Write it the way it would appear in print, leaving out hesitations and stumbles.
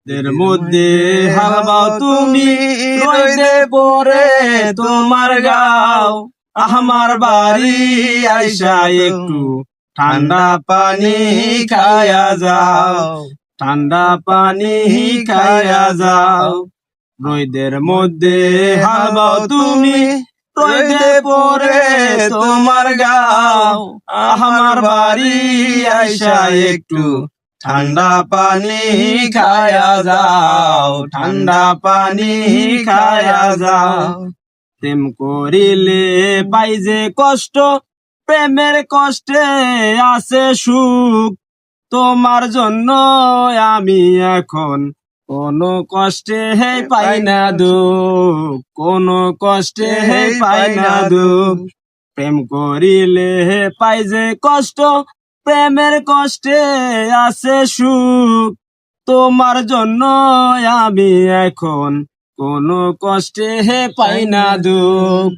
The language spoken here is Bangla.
এর মধ্যে হালবাও তুমি রইদে পরে তোমার গাও আমার বাড়ি আইসা একটু ঠান্ডা পানি খায়া যাও ঠান্ডা পানি খায়া যাও রইদের মধ্যে হালবাও তুমি রইদে পরে তোমার গাও আমার বাড়ি আইসা একটু ঠান্ডা পানি খায়া যাও ঠান্ডা পানি খায়া যাও প্রেম করিলে পাই যে কষ্ট প্রেমের কষ্টে আছে সুখ তোমার জন্য আমি এখন কোনো কষ্টে পাই না দুঃখ কোনো কষ্টে পাই না দুঃখ প্রেম করিলে পাই যে কষ্ট প্রেমের কষ্টে আছে সুখ তোমার জন্য আমি এখন কোনো কষ্টে পাই না দুঃখ